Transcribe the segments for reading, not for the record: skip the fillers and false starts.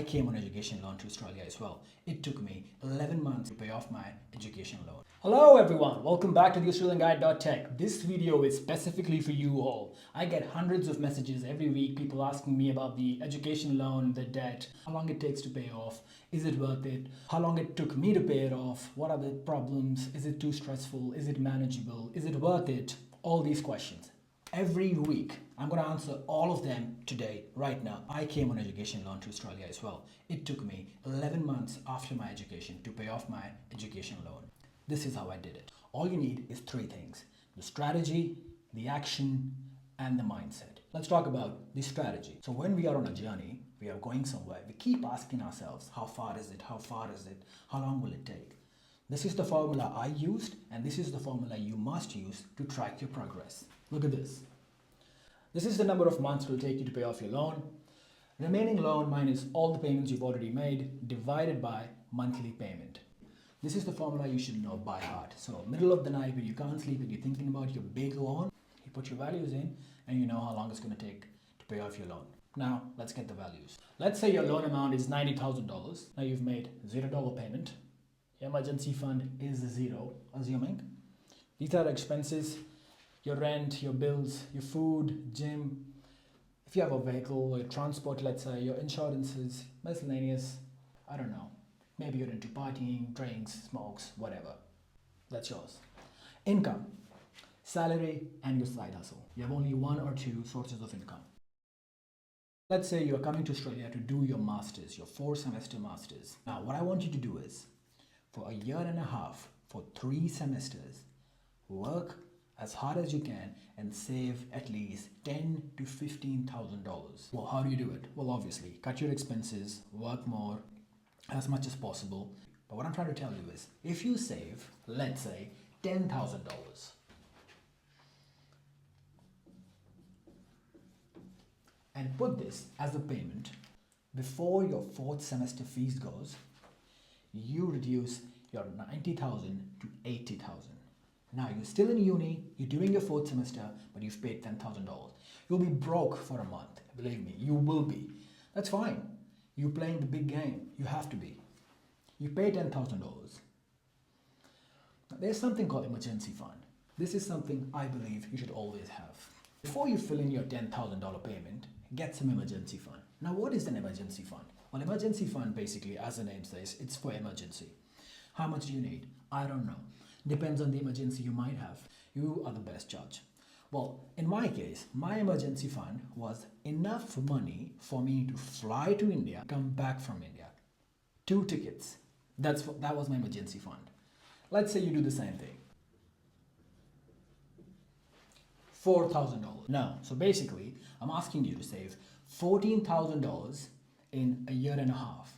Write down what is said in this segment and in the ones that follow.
I came on education loan to Australia as well. It took me 11 months to pay off my education loan. Hello everyone, welcome back to the AustralianGuide.tech. This video is specifically for you all. I get hundreds of messages every week, people asking me about the education loan, the debt, how long it takes to pay off, is it worth it, how long it took me to pay it off, what are the problems, is it too stressful, is it manageable, is it worth it, all these questions. Every week, I'm going to answer all of them today, right now. I came on education loan to Australia as well. It took me 11 months after my education to pay off my education loan. This is how I did it. All you need is three things: the strategy, the action, and the mindset. Let's talk about the strategy. So when we are on a journey, we are going somewhere, we keep asking ourselves, how far is it? How far is it? How long will it take? This is the formula I used, and this is the formula you must use to track your progress. Look at this. This is the number of months it will take you to pay off your loan. Remaining loan minus all the payments you've already made divided by monthly payment. This is the formula you should know by heart. So middle of the night when you can't sleep and you're thinking about your big loan, you put your values in and you know how long it's going to take to pay off your loan. Now let's get the values. Let's say your loan amount is $90,000. Now you've made $0 payment. Your emergency fund is zero, assuming. These are expenses: your rent, your bills, your food, gym. If you have a vehicle or your transport, let's say, your insurances, miscellaneous, I don't know. Maybe you're into partying, drinks, smokes, whatever. That's yours. Income, salary, and your side hustle. You have only one or two sources of income. Let's say you're coming to Australia to do your masters, your 4-semester masters. Now, what I want you to do is, for a year and a half, for 3 semesters, work as hard as you can and save at least $10,000 to $15,000. Well, how do you do it? Well, obviously, cut your expenses, work more, as much as possible. But what I'm trying to tell you is, if you save, let's say, $10,000, and put this as a payment before your 4th semester fees goes, you reduce your $90,000 to $80,000. Now you're still in uni, you're doing your 4th semester, but you've paid $10,000. You'll be broke for a month. Believe me, you will be. That's fine. You're playing the big game. You have to be. You pay $10,000. There's something called emergency fund. This is something I believe you should always have. Before you fill in your $10,000 payment, get some emergency fund. Now what is an emergency fund? Well, emergency fund basically, as the name says, it's for emergency. How much do you need? I don't know. Depends on the emergency you might have. You are the best judge. Well, in my case, my emergency fund was enough money for me to fly to India, come back from India. 2 tickets. That was my emergency fund. Let's say you do the same thing. $4,000. Now, so basically, I'm asking you to save $14,000 in a year and a half.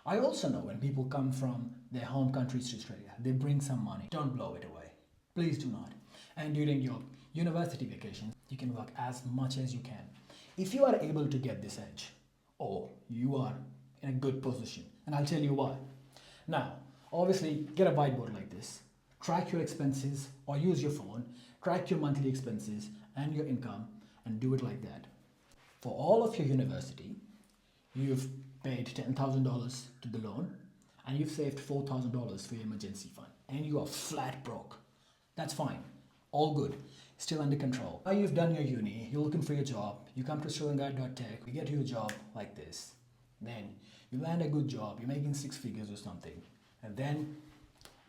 I also know when people come from their home countries to Australia, they bring some money. Don't blow it away. Please do not. And during your university vacation, you can work as much as you can. If you are able to get this edge, you are in a good position. And I'll tell you why. Now, obviously, get a whiteboard like this. Track your expenses or use your phone. Track your monthly expenses and your income and do it like that. For all of your university, you've paid $10,000 to the loan and you've saved $4,000 for your emergency fund and you are flat broke. That's fine. All good. Still under control. Now you've done your uni, you're looking for your job, you come to AustralianGuide.tech, you get to your job like this. Then you land a good job, you're making 6 figures or something, and then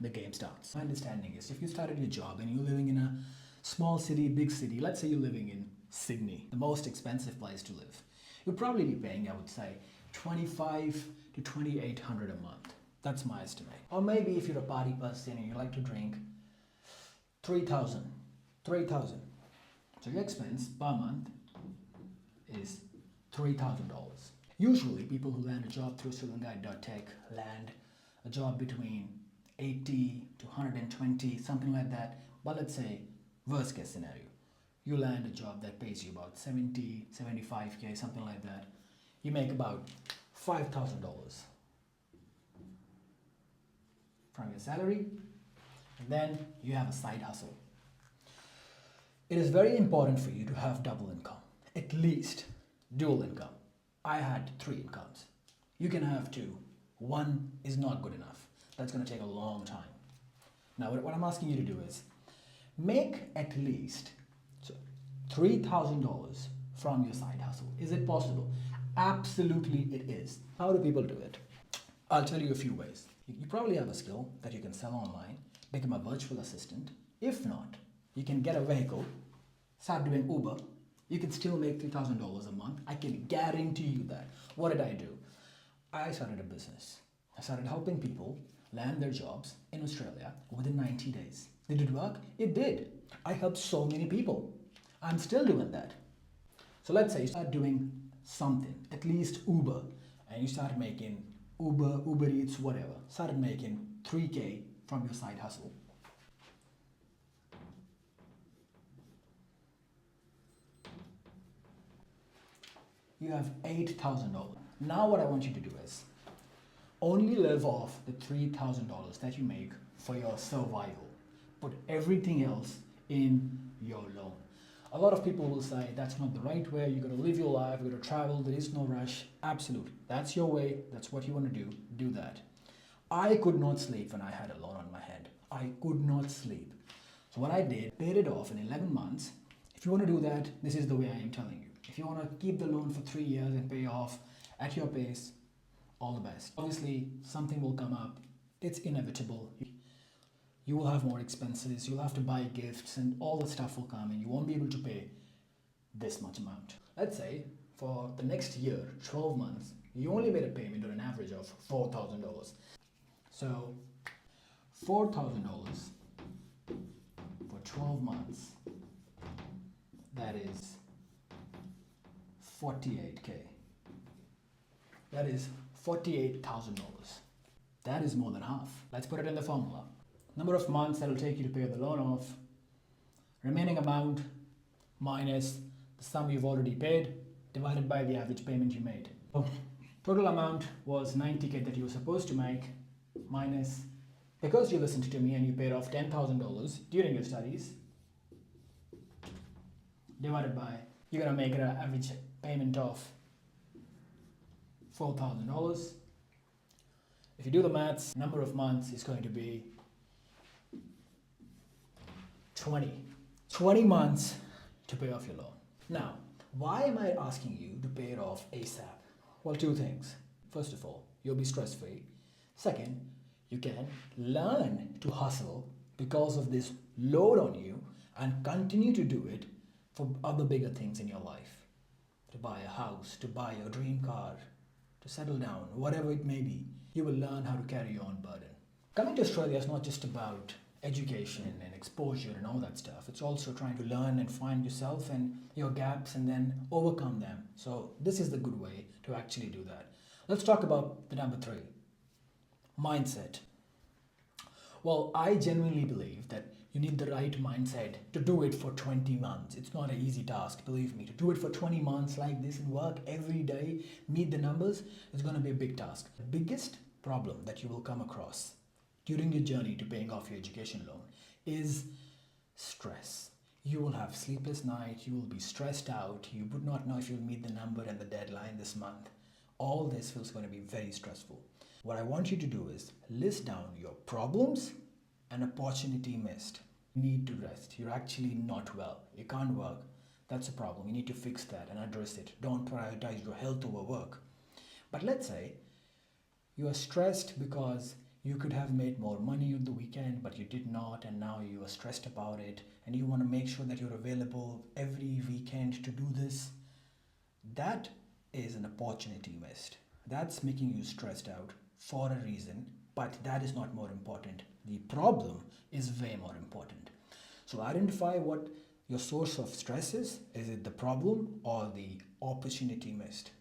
the game starts. My understanding is if you started your job and you're living in a small city, big city, let's say you're living in Sydney, the most expensive place to live, you'll probably be paying, I would say, $2,500 to $2,800 a month. That's my estimate. Or maybe if you're a party person and you like to drink, $3,000. So your expense per month is $3,000. Usually people who land a job through AustralianGuide.tech land a job between 80 to 120, something like that. But let's say worst case scenario, you land a job that pays you about 70, 75K, something like that. You make about $5,000 from your salary, and then you have a side hustle. It is very important for you to have double income, at least dual income. I had 3 incomes. You can have two. One is not good enough. That's going to take a long time. Now, what I'm asking you to do is make at least $3,000 from your side hustle. Is it possible? Absolutely, it is. How do people do it? I'll tell you a few ways. You probably have a skill that you can sell online, become a virtual assistant. If not, you can get a vehicle, start doing Uber. You can still make $3,000 a month. I can guarantee you that. What did I do? I started a business. I started helping people land their jobs in Australia within 90 days. Did it work? It did. I helped so many people. I'm still doing that. So let's say you start doing something, at least Uber, and you start making Uber Eats, whatever. Started making 3K from your side hustle. You have $8,000. Now what I want you to do is only live off the $3,000 that you make for your survival. Put everything else in your loan. A lot of people will say that's not the right way. You're going to live your life, you're going to travel, there is no rush. Absolutely. That's your way. That's what you want to do. Do that. I could not sleep when I had a loan on my head. I could not sleep. So what I did, paid it off in 11 months. If you want to do that, this is the way I am telling you. If you want to keep the loan for 3 years and pay off at your pace, all the best. Obviously, something will come up. It's inevitable. You will have more expenses. You'll have to buy gifts and all the stuff will come and you won't be able to pay this much amount. Let's say for the next year, 12 months, you only made a payment on an average of $4,000. So $4,000 for 12 months, that is 48K. That is $48,000. That is more than half. Let's put it in the formula. Number of months that will take you to pay the loan off, remaining amount minus the sum you've already paid divided by the average payment you made. So, total amount was 90K that you were supposed to make minus, because you listened to me and you paid off $10,000 during your studies, divided by, you're going to make an average payment of $4,000. If you do the maths, number of months is going to be 20 months to pay off your loan. Now, why am I asking you to pay it off ASAP? Well, two things. First of all, you'll be stress-free. Second, you can learn to hustle because of this load on you and continue to do it for other bigger things in your life. To buy a house, to buy your dream car, to settle down, whatever it may be. You will learn how to carry your own burden. Coming to Australia is not just about education and exposure and all that stuff. It's also trying to learn and find yourself and your gaps and then overcome them. So this is the good way to actually do that. Let's talk about the number 3, mindset. Well, I genuinely believe that you need the right mindset to do it for 20 months. It's not an easy task, believe me. To do it for 20 months like this and work every day, meet the numbers, is going to be a big task. The biggest problem that you will come across during your journey to paying off your education loan is stress. You will have sleepless nights, you will be stressed out, you would not know if you'll meet the number and the deadline this month. All this feels going to be very stressful. What I want you to do is list down your problems and opportunity missed. You need to rest. You're actually not well. You can't work. That's a problem. You need to fix that and address it. Don't prioritize your health over work. But let's say you are stressed because you could have made more money on the weekend, but you did not, and now you are stressed about it, and you want to make sure that you're available every weekend to do this. That is an opportunity missed. That's making you stressed out for a reason, but that is not more important. The problem is way more important. So identify what your source of stress is. Is it the problem or the opportunity missed?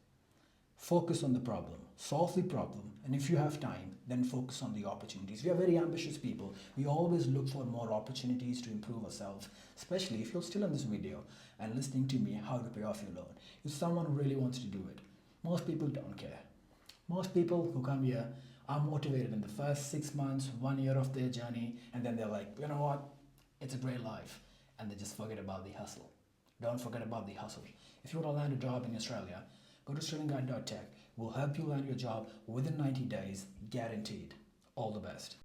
Focus on the problem, solve the problem, and if you have time, then focus on the opportunities. We are very ambitious people. We always look for more opportunities to improve ourselves, especially if you're still in this video and listening to me how to pay off your loan. If someone really wants to do it, most people don't care. Most people who come here are motivated in the first 6 months, 1 year of their journey, and then they're like, you know what, it's a great life, and they just forget about the hustle. Don't forget about the hustle. If you want to land a job in Australia, Go to australianguide.tech. We'll help you land your job within 90 days, guaranteed. All the best.